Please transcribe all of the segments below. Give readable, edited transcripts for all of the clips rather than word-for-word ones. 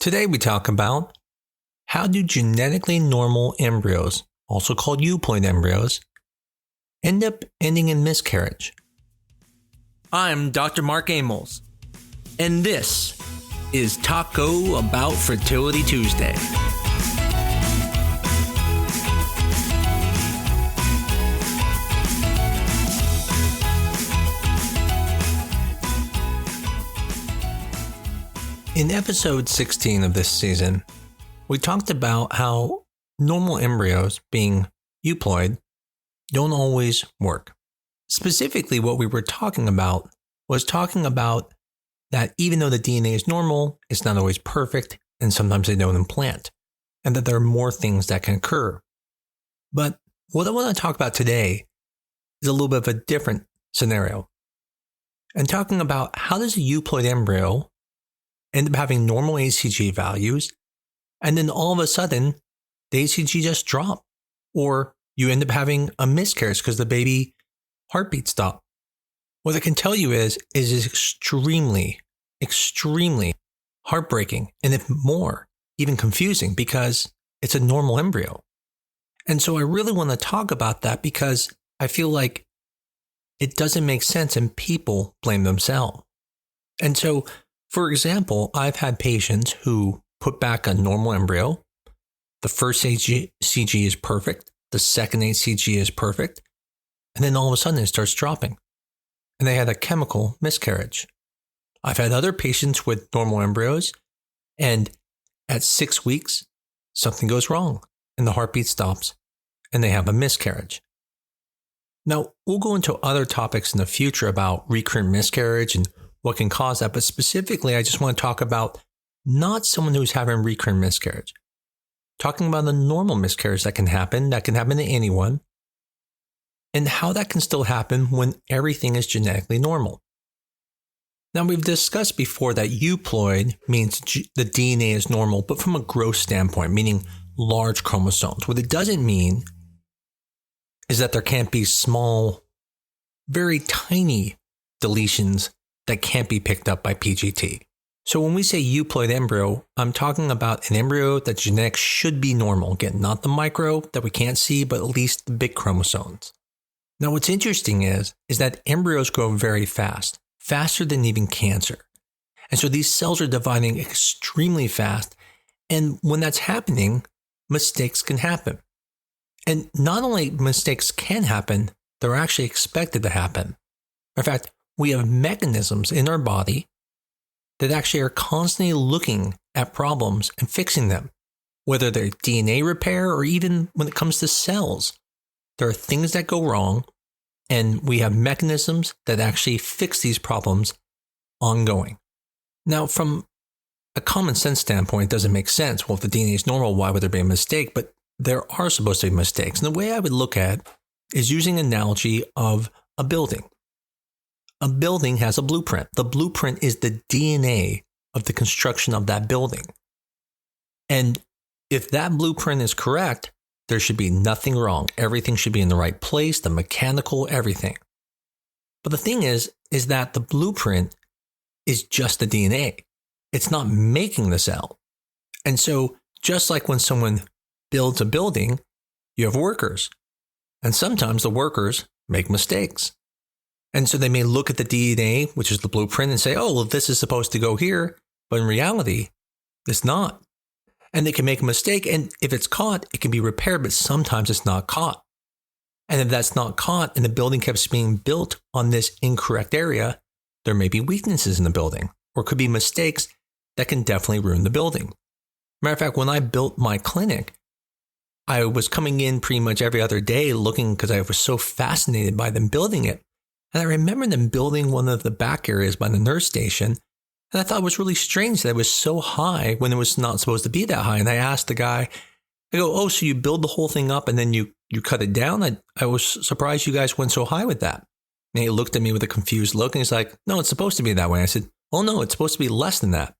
Today we talk about how do genetically normal embryos, also called euploid embryos, end up ending in miscarriage. I'm Dr. Mark Amols, and this is Taco Bout Fertility Tuesday. In episode 16 of this season, we talked about how normal embryos, being euploid, don't always work. Specifically, what we were talking about was that even though the DNA is normal, it's not always perfect, and sometimes they don't implant, and that there are more things that can occur. But what I want to talk about today is a little bit of a different scenario, and talking about how does a euploid embryo end up having normal HCG values, and then all of a sudden, the HCG just drop, or you end up having a miscarriage because the baby heartbeat stopped. What I can tell you is extremely, extremely heartbreaking, and if more, even confusing, because it's a normal embryo. And so I really want to talk about that because I feel like it doesn't make sense and people blame themselves. And so, for example, I've had patients who put back a normal embryo. The first HCG is perfect. The second HCG is perfect. And then all of a sudden it starts dropping. And they had a chemical miscarriage. I've had other patients with normal embryos, and at 6 weeks, something goes wrong and the heartbeat stops and they have a miscarriage. Now, we'll go into other topics in the future about recurrent miscarriage and what can cause that, but specifically, I just want to talk about not someone who's having recurrent miscarriage. Talking about the normal miscarriage that can happen to anyone, and how that can still happen when everything is genetically normal. Now, we've discussed before that euploid means the DNA is normal, but from a growth standpoint, meaning large chromosomes. What it doesn't mean is that there can't be small, very tiny deletions that can't be picked up by PGT. So when we say euploid embryo, I'm talking about an embryo that genetics should be normal. Again, not the micro that we can't see, but at least the big chromosomes. Now what's interesting is that embryos grow very fast, faster than even cancer. And so these cells are dividing extremely fast. And when that's happening, mistakes can happen. And not only mistakes can happen, they're actually expected to happen. In fact, we have mechanisms in our body that actually are constantly looking at problems and fixing them, whether they're DNA repair or even when it comes to cells. There are things that go wrong, and we have mechanisms that actually fix these problems ongoing. Now, from a common sense standpoint, it doesn't make sense. Well, if the DNA is normal, why would there be a mistake? But there are supposed to be mistakes. And the way I would look at it is using an analogy of a building. A building has a blueprint. The blueprint is the DNA of the construction of that building. And if that blueprint is correct, there should be nothing wrong. Everything should be in the right place, the mechanical, everything. But the thing is that the blueprint is just the DNA. It's not making the cell. And so just like when someone builds a building, you have workers. And sometimes the workers make mistakes. And so they may look at the DNA, which is the blueprint, and say, oh, well, this is supposed to go here. But in reality, it's not. And they can make a mistake. And if it's caught, it can be repaired, but sometimes it's not caught. And if that's not caught and the building keeps being built on this incorrect area, there may be weaknesses in the building or could be mistakes that can definitely ruin the building. Matter of fact, when I built my clinic, I was coming in pretty much every other day looking because I was so fascinated by them building it. And I remember them building one of the back areas by the nurse station. And I thought it was really strange that it was so high when it was not supposed to be that high. And I asked the guy, I go, oh, so you build the whole thing up and then you cut it down? I was surprised you guys went so high with that. And he looked at me with a confused look and he's like, no, it's supposed to be that way. I said, well, no, it's supposed to be less than that.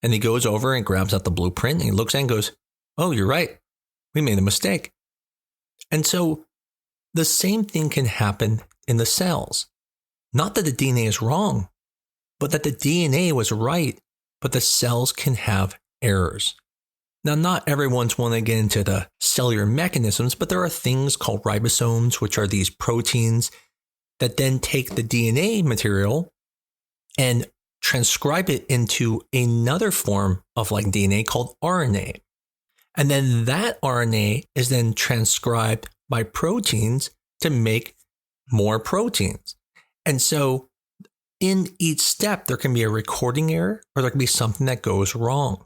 And he goes over and grabs out the blueprint and he looks at it and goes, oh, you're right. We made a mistake. And so the same thing can happen in the cells. Not that the DNA is wrong, but that the DNA was right, but the cells can have errors. Now, not everyone's want to get into the cellular mechanisms, but there are things called ribosomes, which are these proteins that then take the DNA material and transcribe it into another form of like DNA called RNA. And then that RNA is then transcribed by proteins to make more proteins. And so in each step, there can be a recording error or there can be something that goes wrong.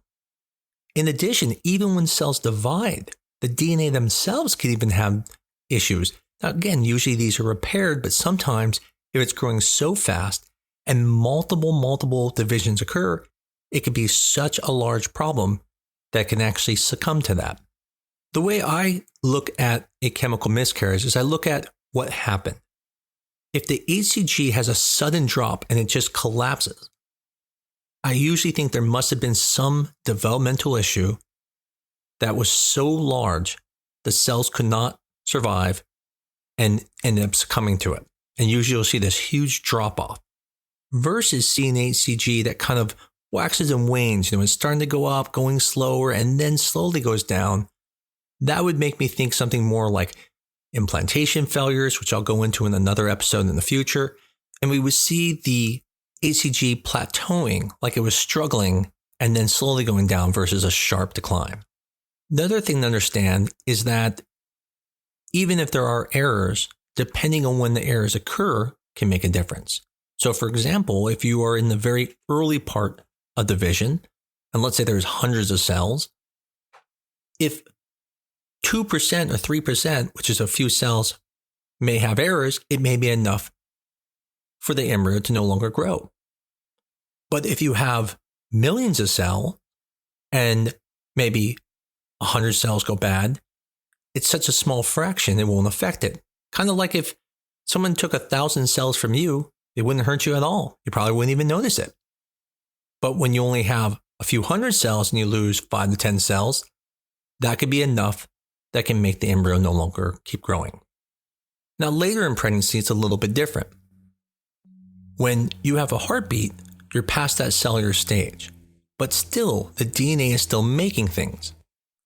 In addition, even when cells divide, the DNA themselves can even have issues. Now, again, usually these are repaired, but sometimes if it's growing so fast and multiple divisions occur, it could be such a large problem that can actually succumb to that. The way I look at a chemical miscarriage is I look at what happened. If the HCG has a sudden drop and it just collapses, I usually think there must have been some developmental issue that was so large the cells could not survive and ended up succumbing to it. And usually you'll see this huge drop off versus seeing HCG that kind of waxes and wanes. It's starting to go up, going slower, and then slowly goes down. That would make me think something more like implantation failures, which I'll go into in another episode in the future. And we would see the HCG plateauing, like it was struggling and then slowly going down versus a sharp decline. The other thing to understand is that even if there are errors, depending on when the errors occur, can make a difference. So for example, if you are in the very early part of division, and let's say there's hundreds of cells, if 2% or 3%, which is a few cells, may have errors, it may be enough for the embryo to no longer grow. But if you have millions of cells and maybe 100 cells go bad, it's such a small fraction, it won't affect it. Kind of like if someone took 1,000 cells from you, it wouldn't hurt you at all. You probably wouldn't even notice it. But when you only have a few hundred cells and you lose 5 to 10 cells, that could be enough that can make the embryo no longer keep growing. Now, later in pregnancy, it's a little bit different. When you have a heartbeat, you're past that cellular stage, but still the DNA is still making things.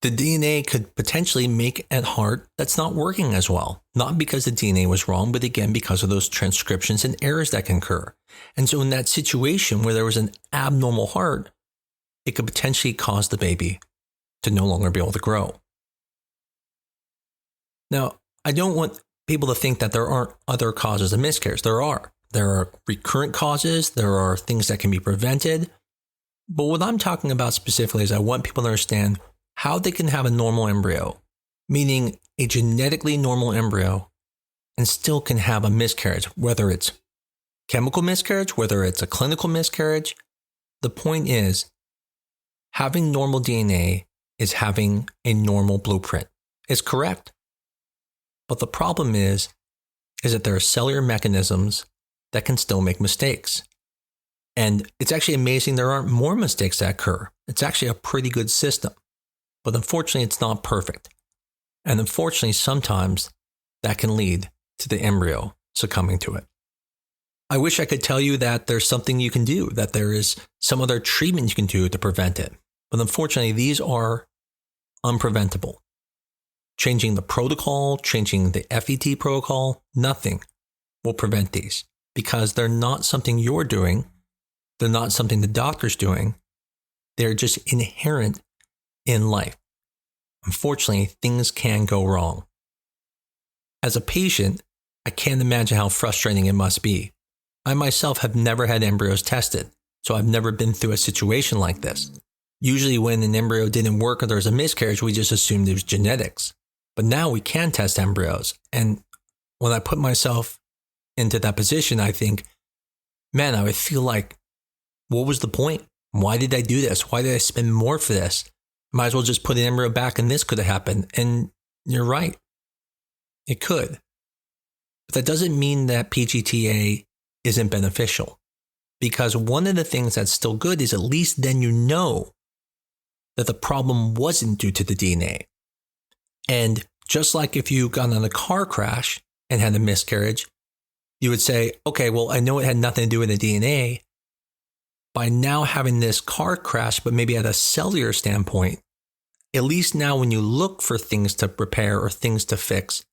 The DNA could potentially make a heart that's not working as well, not because the DNA was wrong, but again, because of those transcriptions and errors that can occur. And so in that situation where there was an abnormal heart, it could potentially cause the baby to no longer be able to grow. Now, I don't want people to think that there aren't other causes of miscarriage. There are. There are recurrent causes. There are things that can be prevented. But what I'm talking about specifically is I want people to understand how they can have a normal embryo, meaning a genetically normal embryo, and still can have a miscarriage, whether it's chemical miscarriage, whether it's a clinical miscarriage. The point is, having normal DNA is having a normal blueprint. It's correct. But the problem is that there are cellular mechanisms that can still make mistakes. And it's actually amazing there aren't more mistakes that occur. It's actually a pretty good system. But unfortunately, it's not perfect. And unfortunately, sometimes that can lead to the embryo succumbing to it. I wish I could tell you that there's something you can do, that there is some other treatment you can do to prevent it. But unfortunately, these are unpreventable. Changing the protocol, changing the FET protocol, nothing will prevent these because they're not something you're doing. They're not something the doctor's doing. They're just inherent in life. Unfortunately, things can go wrong. As a patient, I can't imagine how frustrating it must be. I myself have never had embryos tested, so I've never been through a situation like this. Usually when an embryo didn't work or there was a miscarriage, we just assumed it was genetics. But now we can test embryos. And when I put myself into that position, I think, man, I would feel like, what was the point? Why did I do this? Why did I spend more for this? Might as well just put an embryo back and this could have happened. And you're right. It could. But that doesn't mean that PGTA isn't beneficial. Because one of the things that's still good is at least then you know that the problem wasn't due to the DNA. And just like if you got in a car crash and had a miscarriage, you would say, okay, well, I know it had nothing to do with the DNA, by now having this car crash, but maybe at a cellular standpoint, at least now when you look for things to repair or things to fix,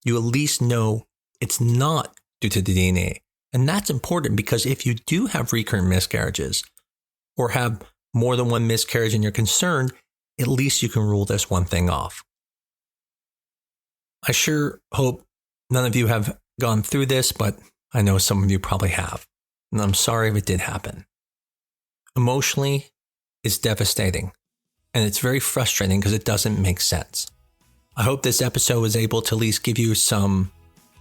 you at least know it's not due to the DNA. And that's important because if you do have recurrent miscarriages or have more than one miscarriage and you're concerned, at least you can rule this one thing off. I sure hope none of you have gone through this, but I know some of you probably have. And I'm sorry if it did happen. Emotionally, it's devastating. And it's very frustrating because it doesn't make sense. I hope this episode was able to at least give you some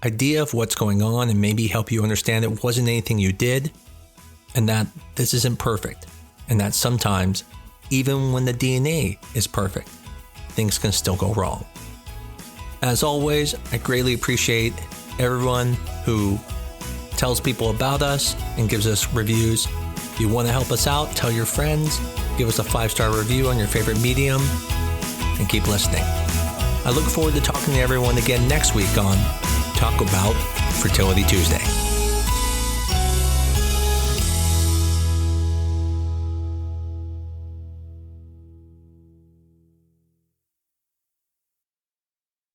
idea of what's going on and maybe help you understand it wasn't anything you did and that this isn't perfect. And that sometimes, even when the DNA is perfect, things can still go wrong. As always, I greatly appreciate everyone who tells people about us and gives us reviews. If you want to help us out, tell your friends, give us a 5-star review on your favorite medium, and keep listening. I look forward to talking to everyone again next week on Taco Bout Fertility Tuesday.